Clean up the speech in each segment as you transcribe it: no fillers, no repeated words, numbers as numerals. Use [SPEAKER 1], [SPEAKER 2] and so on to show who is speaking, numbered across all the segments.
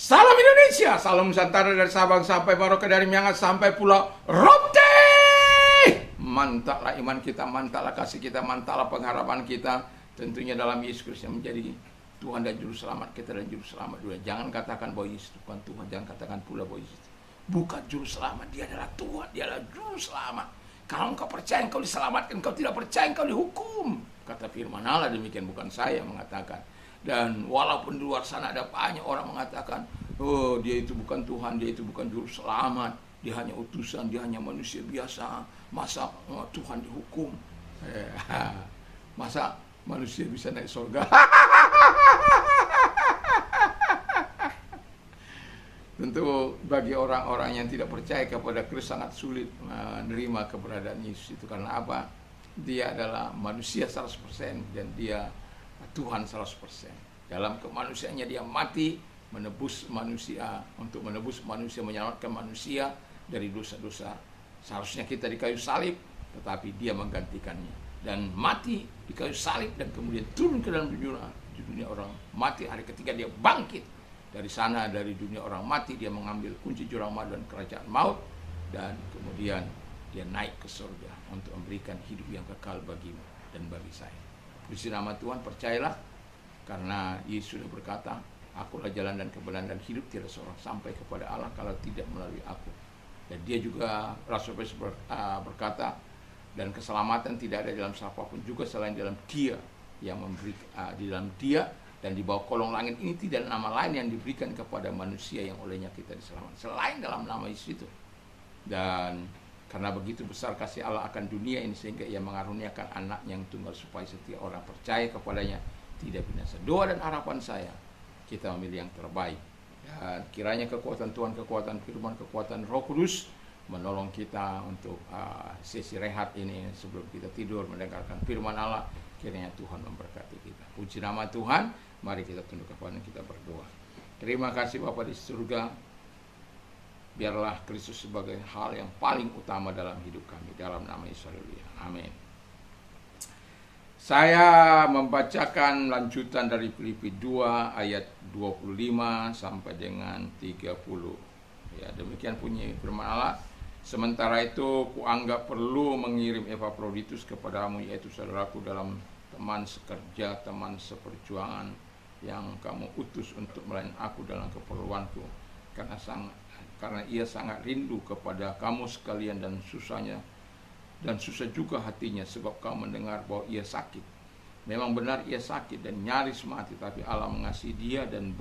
[SPEAKER 1] Salam Indonesia, salam Nusantara dari Sabang sampai Merauke, dari Miangas sampai Pulau Rote. Mantaplah iman kita, mantaplah kasih kita, mantaplah pengharapan kita. Tentunya dalam Yesus Kristus yang menjadi Tuhan dan Juru Selamat kita dan Juru Selamat dunia. Jangan katakan bahwa Yesus bukan Tuhan, jangan katakan pula bahwa Yesus bukan Juru Selamat. Dia adalah Tuhan, dia adalah Juru Selamat. Kalau engkau percaya engkau diselamatkan, engkau tidak percaya engkau dihukum. Kata firman Allah, demikian, bukan saya yang mengatakan. Dan walaupun di luar sana ada banyak orang mengatakan, oh dia itu bukan Tuhan, dia itu bukan Juru Selamat, dia hanya utusan, dia hanya manusia biasa, masa Tuhan dihukum? Masa manusia bisa naik surga? Tentu bagi orang-orang yang tidak percaya kepada Kristus sangat sulit menerima keberadaan Yesus itu. Karena apa? Dia adalah manusia 100% dan dia Tuhan 100%. Dalam kemanusiaannya dia mati menebus manusia, untuk menebus manusia, menyelamatkan manusia dari dosa-dosa. Seharusnya kita di kayu salib, tetapi dia menggantikannya dan mati di kayu salib dan kemudian turun ke dalam dunia orang mati. Hari ketiga dia bangkit dari sana, dari dunia orang mati. Dia mengambil kunci jurang madu dan kerajaan maut, dan kemudian dia naik ke surga untuk memberikan hidup yang kekal bagimu dan bagi saya. Puji nama Tuhan, percayalah, karena Yesus sudah berkata, akulah jalan dan kebenaran dan hidup, tidak seorang sampai kepada Allah kalau tidak melalui aku. Dan dia juga, Rasul Paulus berkata, dan keselamatan tidak ada dalam siapapun juga selain dalam dia yang memberi, di dalam dia dan di bawah kolong langit ini tidak ada nama lain yang diberikan kepada manusia yang olehnya kita diselamatkan selain dalam nama Yesus itu. Dan karena begitu besar kasih Allah akan dunia ini, sehingga ia mengaruniakan anak yang tunggal supaya setiap orang percaya kepadanya tidak binasa. Doa dan harapan saya, kita memilih yang terbaik. Dan kiranya kekuatan Tuhan, kekuatan firman, kekuatan Roh Kudus menolong kita untuk sesi rehat ini sebelum kita tidur mendengarkan firman Allah. Kiranya Tuhan memberkati kita. Puji nama Tuhan. Mari kita tunduk kepala, kita berdoa. Terima kasih Bapa di surga. Biarlah Kristus sebagai hal yang paling utama dalam hidup kami. Dalam nama Yesus, haleluya. Amin. Saya membacakan lanjutan dari Filipi 2 ayat 25 sampai dengan 30. Ya, demikian bunyi firman Allah. Sementara itu kuanggap perlu mengirim Epafroditus kepadamu, yaitu saudaraku dalam teman sekerja, teman seperjuangan yang kamu utus untuk melayani aku dalam keperluanku, karena ia sangat rindu kepada kamu sekalian dan susah juga hatinya sebab kamu mendengar bahwa ia sakit. Memang benar ia sakit dan nyaris mati, tapi Allah mengasihi dia dan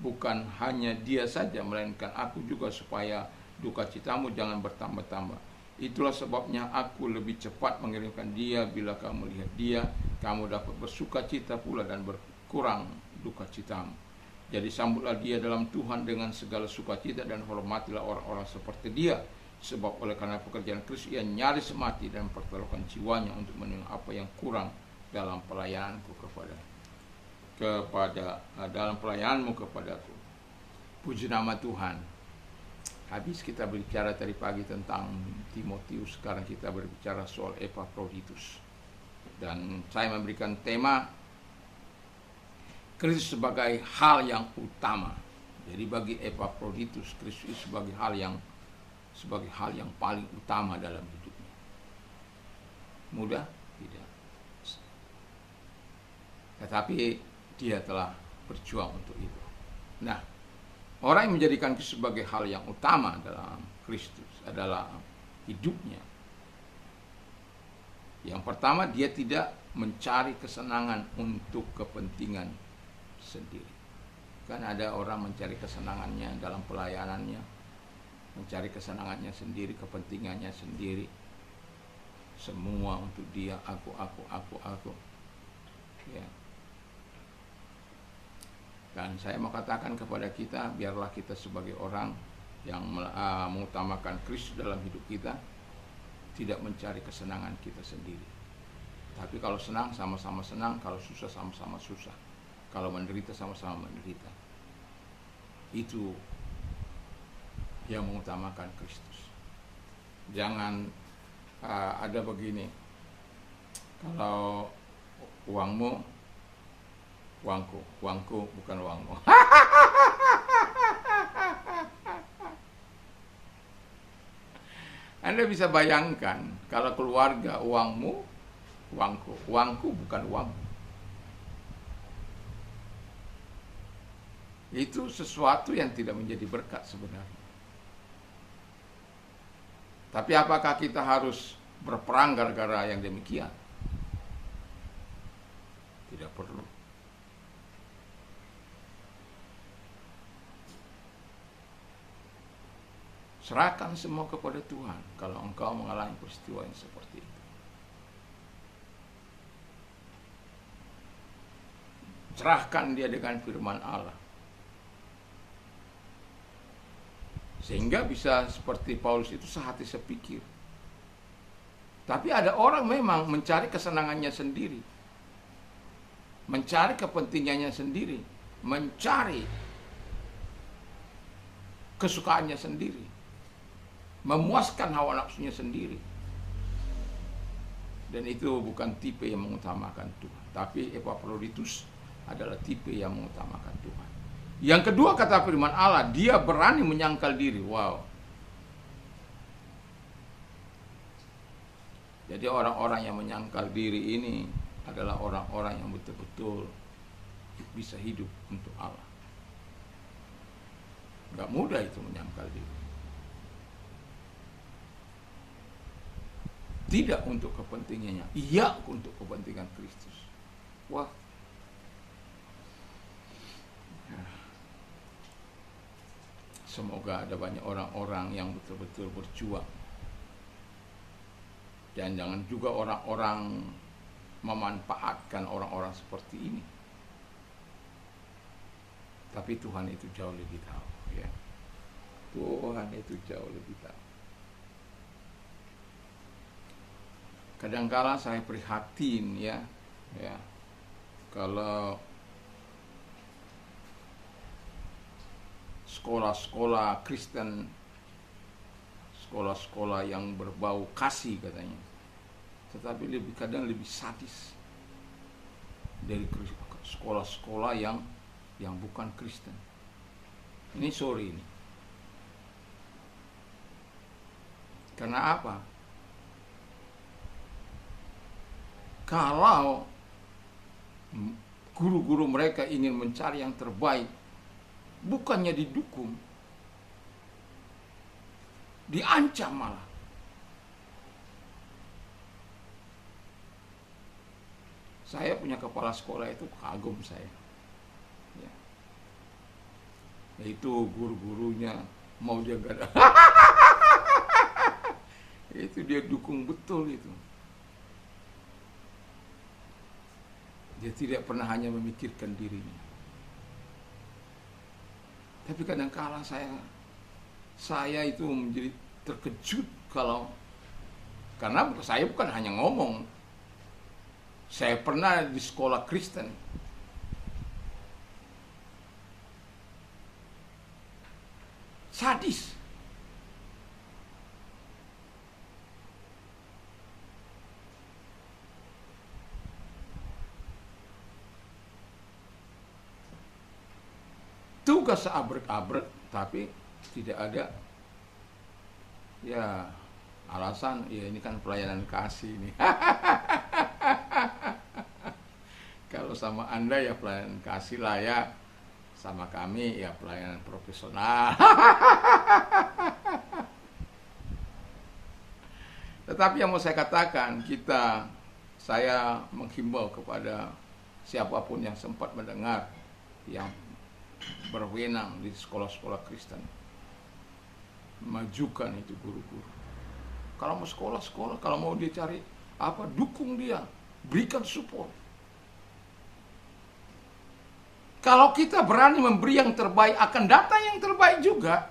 [SPEAKER 1] bukan hanya dia saja, melainkan aku juga, supaya duka citamu jangan bertambah-tambah. Itulah sebabnya aku lebih cepat mengirimkan dia. Bila kamu lihat dia, kamu dapat bersuka cita pula dan berkurang duka citamu. Jadi sambutlah dia dalam Tuhan dengan segala sukacita dan hormatilah orang-orang seperti dia. Sebab oleh karena pekerjaan Kristus ia nyaris mati dan mempertaruhkan jiwanya untuk menengok apa yang kurang dalam pelayananku dalam pelayananmu kepadaku. Puji nama Tuhan. Habis kita berbicara tadi pagi tentang Timotius, sekarang kita berbicara soal Epafroditus. Dan saya memberikan tema Kristus sebagai hal yang utama. Jadi bagi Epafroditus, Kristus sebagai hal yang paling utama dalam hidupnya. Mudah? Tidak. Tetapi dia telah berjuang untuk itu. Nah, orang yang menjadikan Kristus sebagai hal yang utama dalam Kristus adalah hidupnya. Yang pertama, dia tidak mencari kesenangan untuk kepentingan sendiri. Kan ada orang mencari kesenangannya dalam pelayanannya, mencari kesenangannya sendiri, kepentingannya sendiri, semua untuk dia, aku. Ya. Dan saya mau katakan kepada kita, biarlah kita sebagai orang yang mengutamakan Kristus dalam hidup kita, tidak mencari kesenangan kita sendiri. Tapi kalau senang, sama-sama senang. Kalau susah, sama-sama susah. Kalau menderita, sama-sama menderita. Itu yang mengutamakan Kristus. Jangan ada begini, kalau uangmu, uangku bukan uangmu. Anda bisa bayangkan kalau keluarga uangmu, uangku, uangku bukan uangmu. Itu sesuatu yang tidak menjadi berkat sebenarnya. Tapi apakah kita harus berperang gara-gara yang demikian? Tidak perlu. Serahkan semua kepada Tuhan kalau engkau mengalami peristiwa yang seperti itu. Serahkan dia dengan firman Allah. Sehingga bisa seperti Paulus itu sehati sepikir. Tapi ada orang memang mencari kesenangannya sendiri. Mencari kepentingannya sendiri. Mencari kesukaannya sendiri. Memuaskan hawa nafsunya sendiri. Dan itu bukan tipe yang mengutamakan Tuhan. Tapi Epaphroditus adalah tipe yang mengutamakan Tuhan. Yang kedua kata firman Allah, dia berani menyangkal diri. Wow. Jadi orang-orang yang menyangkal diri ini adalah orang-orang yang betul-betul bisa hidup untuk Allah. Gak mudah itu menyangkal diri. Tidak untuk kepentingannya, iya untuk kepentingan Kristus. Wah. Semoga ada banyak orang-orang yang betul-betul berjuang. Dan jangan juga orang-orang memanfaatkan orang-orang seperti ini. Tapi Tuhan itu jauh lebih tahu, ya. Tuhan itu jauh lebih tahu. Kadangkala saya prihatin, ya, kalau sekolah-sekolah Kristen, sekolah-sekolah yang berbau kasih katanya, tetapi kadang lebih sadis dari sekolah-sekolah yang bukan Kristen. Ini sorry ini. Karena apa? Kalau guru-guru mereka ingin mencari yang terbaik, bukannya didukung, diancam malah. Saya punya kepala sekolah itu kagum saya. Ya. Itu guru-gurunya mau jaga. Itu dia dukung betul itu. Dia tidak pernah hanya memikirkan dirinya. Tapi kadang-kala saya itu menjadi terkejut karena saya bukan hanya ngomong. Saya pernah di sekolah Kristen. Sadis. Tugas abrek-abrek, tapi tidak ada ya alasan, ya ini kan pelayanan kasih nih. Kalau sama Anda ya pelayanan kasih lah ya, sama kami ya pelayanan profesional. Tetapi yang mau saya katakan, saya menghimbau kepada siapapun yang sempat mendengar, yang berwenang di sekolah-sekolah Kristen, majukan itu guru-guru. Kalau mau sekolah, kalau mau dia cari apa, dukung dia, berikan support. Kalau kita berani memberi yang terbaik, akan datang yang terbaik juga.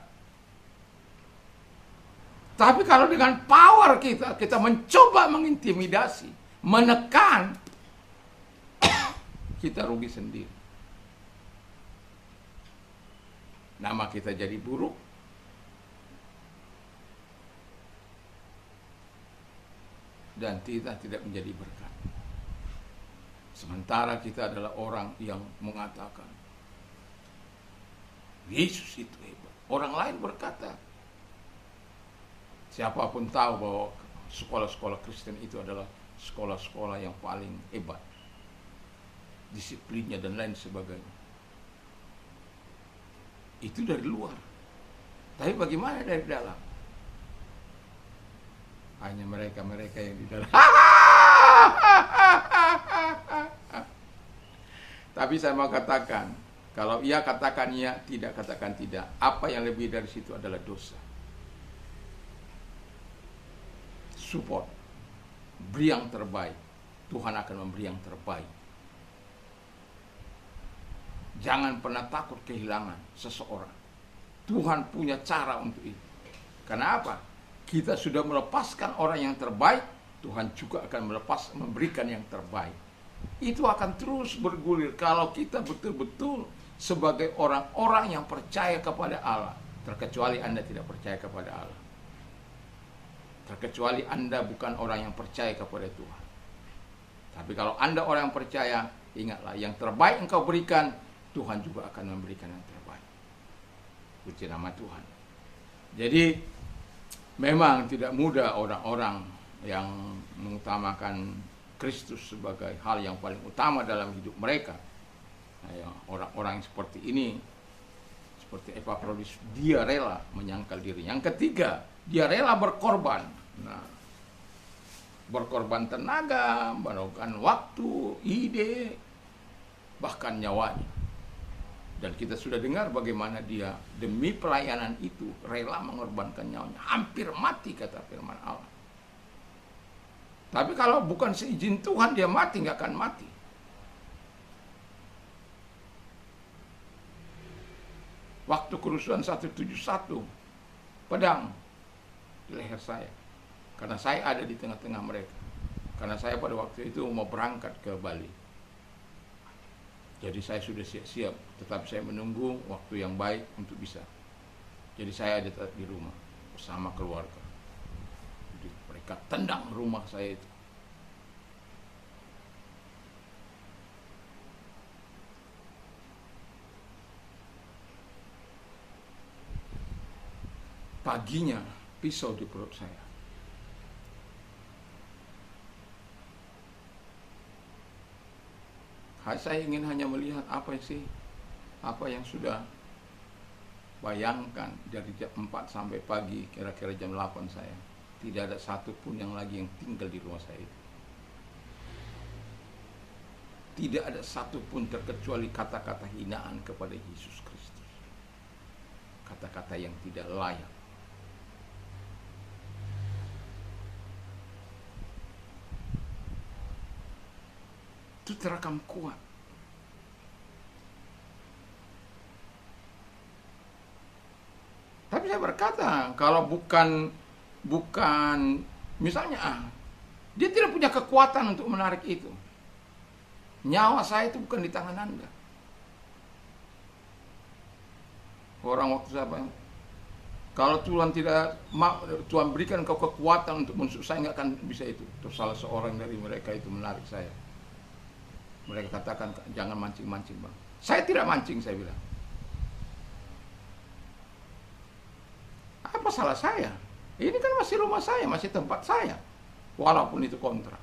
[SPEAKER 1] Tapi kalau dengan power kita mencoba mengintimidasi, menekan, kita rugi sendiri. Nama kita jadi buruk. Dan kita tidak menjadi berkat. Sementara kita adalah orang yang mengatakan Yesus itu hebat. Orang lain berkata Siapapun tahu bahwa sekolah-sekolah Kristen itu adalah sekolah-sekolah yang paling hebat, disiplinnya dan lain sebagainya. Itu dari luar. Tapi bagaimana dari dalam? Hanya mereka-mereka yang di dalam. Tapi saya mau katakan, kalau ia katakan iya, tidak katakan tidak, apa yang lebih dari situ adalah dosa. Support, beri yang terbaik. Tuhan akan memberi yang terbaik. Jangan pernah takut kehilangan seseorang. Tuhan punya cara untuk itu. Karena apa? Kita sudah melepaskan orang yang terbaik, Tuhan juga akan memberikan yang terbaik. Itu akan terus bergulir kalau kita betul-betul sebagai orang-orang yang percaya kepada Allah. Terkecuali Anda tidak percaya kepada Allah. Terkecuali Anda bukan orang yang percaya kepada Tuhan. Tapi kalau Anda orang yang percaya, ingatlah yang terbaik engkau berikan, Tuhan juga akan memberikan yang terbaik. Puji nama Tuhan. Jadi memang tidak mudah orang-orang yang mengutamakan Kristus sebagai hal yang paling utama dalam hidup mereka. Nah, orang-orang seperti ini, seperti Epafrodit, dia rela menyangkal diri. Yang ketiga, dia rela berkorban. Nah, berkorban tenaga, berkorban waktu, ide, bahkan nyawanya. Dan kita sudah dengar bagaimana dia demi pelayanan itu rela mengorbankan nyawanya. Hampir mati kata firman Allah. Tapi kalau bukan seizin Tuhan dia mati, nggak akan mati. Waktu kerusuhan 171, pedang di leher saya. Karena saya ada di tengah-tengah mereka. Karena saya pada waktu itu mau berangkat ke Bali. Jadi saya sudah siap-siap, tetapi saya menunggu waktu yang baik untuk bisa. Jadi saya ada di rumah bersama keluarga. Jadi mereka tendang rumah saya itu. Paginya pisau di perut saya. Saya ingin hanya melihat apa yang sudah bayangkan dari jam 4 sampai pagi, kira-kira jam 8 saya. Tidak ada satupun yang lagi yang tinggal di rumah saya itu. Tidak ada satupun terkecuali kata-kata hinaan kepada Yesus Kristus. Kata-kata yang tidak layak. Itu terekam kuat. Tapi saya berkata, kalau bukan misalnya dia tidak punya kekuatan untuk menarik itu. Nyawa saya itu bukan di tangan Anda. Orang waktu saya bilang, kalau Tuhan Tuhan berikan kau kekuatan untuk menusuk saya, nggak akan bisa itu. Terus salah seorang dari mereka itu menarik saya. Mereka katakan, jangan mancing-mancing bang. Saya tidak mancing, saya bilang. Apa salah saya? Ini kan masih rumah saya, masih tempat saya. Walaupun itu kontrak.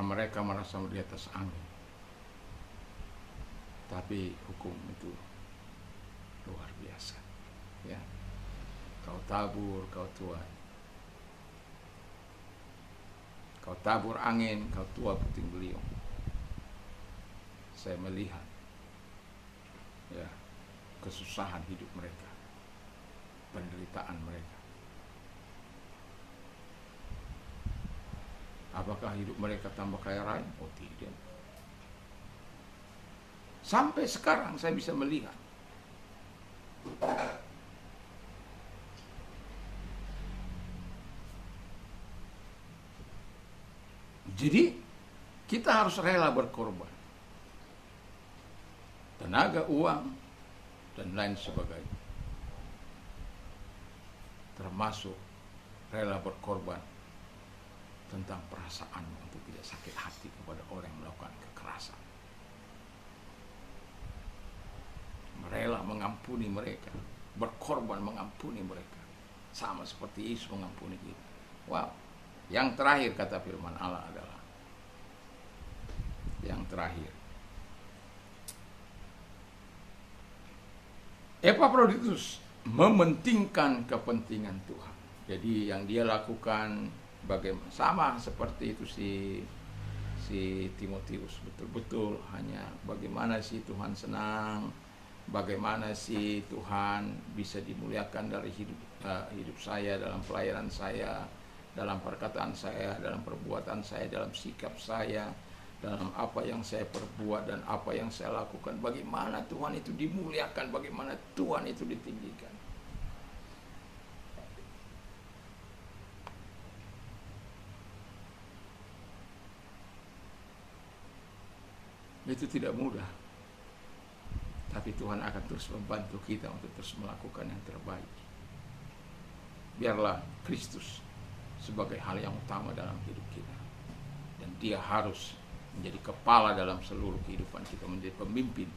[SPEAKER 1] Mereka merasa di atas angin. Tapi hukum itu luar biasa. Ya. Kau tabur, kau tuai. Kau tabur angin, kau tuai puting beliung. Saya melihat ya, kesusahan hidup mereka, penderitaan mereka. Apakah hidup mereka tambah kaya raya? Oh tidak. Sampai sekarang saya bisa melihat. Jadi kita harus rela berkorban. Tenaga, uang, dan lain sebagainya. Termasuk rela berkorban tentang perasaan untuk tidak sakit hati kepada orang yang melakukan kekerasan. Rela mengampuni mereka, berkorban mengampuni mereka, sama seperti Yesus mengampuni kita. Wow. Yang terakhir kata firman Allah adalah yang terakhir. Epafroditus mementingkan kepentingan Tuhan. Jadi yang dia lakukan bagaimana sama seperti itu si Timotius, betul-betul hanya bagaimana si Tuhan senang, bagaimana si Tuhan bisa dimuliakan dari hidup saya, dalam pelayanan saya, dalam perkataan saya, dalam perbuatan saya, dalam sikap saya, dalam apa yang saya perbuat dan apa yang saya lakukan. Bagaimana Tuhan itu dimuliakan, bagaimana Tuhan itu ditinggikan. Itu tidak mudah, tapi Tuhan akan terus membantu kita untuk terus melakukan yang terbaik. Biarlah Kristus sebagai hal yang utama dalam hidup kita, dan Dia harus menjadi kepala dalam seluruh kehidupan kita, menjadi pemimpin,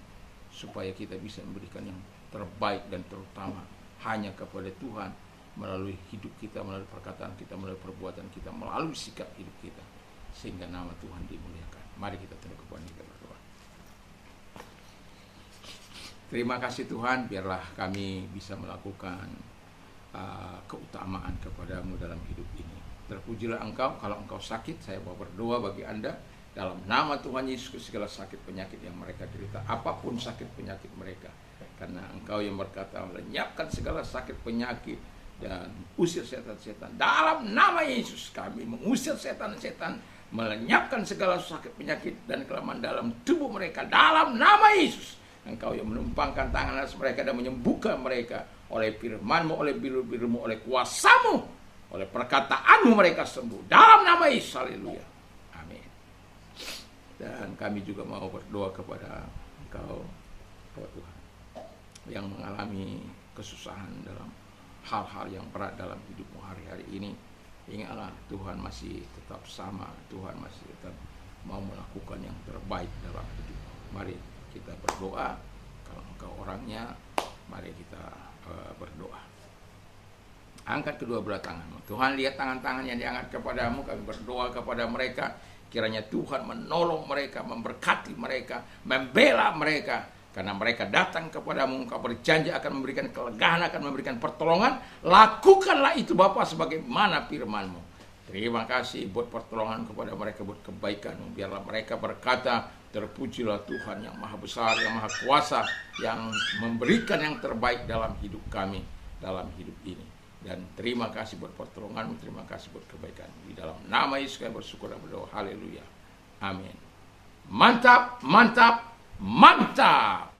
[SPEAKER 1] supaya kita bisa memberikan yang terbaik dan terutama hanya kepada Tuhan, melalui hidup kita, melalui perkataan kita, melalui perbuatan kita, melalui sikap hidup kita, sehingga nama Tuhan dimuliakan. Mari kita tunduk kepada kita berdoa. Terima kasih Tuhan, biarlah kami bisa melakukan keutamaan kepadamu dalam hidup ini. Terpujilah Engkau. Kalau Engkau sakit, saya mau berdoa bagi Anda dalam nama Tuhan Yesus, segala sakit penyakit yang mereka derita, apapun sakit penyakit mereka, karena Engkau yang berkata melenyapkan segala sakit penyakit dan usir setan-setan. Dalam nama Yesus kami mengusir setan-setan, melenyapkan segala sakit penyakit dan kelemahan dalam tubuh mereka. Dalam nama Yesus, Engkau yang menumpangkan tangan atas mereka dan menyembuhkan mereka oleh firman-Mu, oleh biru-biru-Mu, oleh kuasa-Mu, oleh perkataan-Mu mereka sembuh. Dalam nama Yesus, haleluya, amin. Dan kami juga mau berdoa kepada Engkau, Tuhan, yang mengalami kesusahan dalam hal-hal yang berat dalam hidupmu hari-hari ini. Ingatlah, Tuhan masih tetap sama, Tuhan masih tetap mau melakukan yang terbaik dalam hidup. Mari kita berdoa. Kalau Engkau orangnya, mari kita berdoa. Angkat kedua belah tanganmu. Tuhan, lihat tangan-tangan yang diangkat kepadamu. Kami berdoa kepada mereka, kiranya Tuhan menolong mereka, memberkati mereka, membela mereka, karena mereka datang kepadamu. Engkau berjanji akan memberikan kelegaan, akan memberikan pertolongan. Lakukanlah itu Bapa sebagaimana firman-Mu. Terima kasih buat pertolongan kepada mereka, buat kebaikan-Mu. Biarlah mereka berkata, terpujilah Tuhan yang maha besar, yang maha kuasa, yang memberikan yang terbaik dalam hidup kami, dalam hidup ini. Dan terima kasih buat pertolongan-Mu, terima kasih buat kebaikan. Di dalam nama Yesus kami bersyukur dan berdoa. Haleluya. Amin. Mantap, mantap, mantap.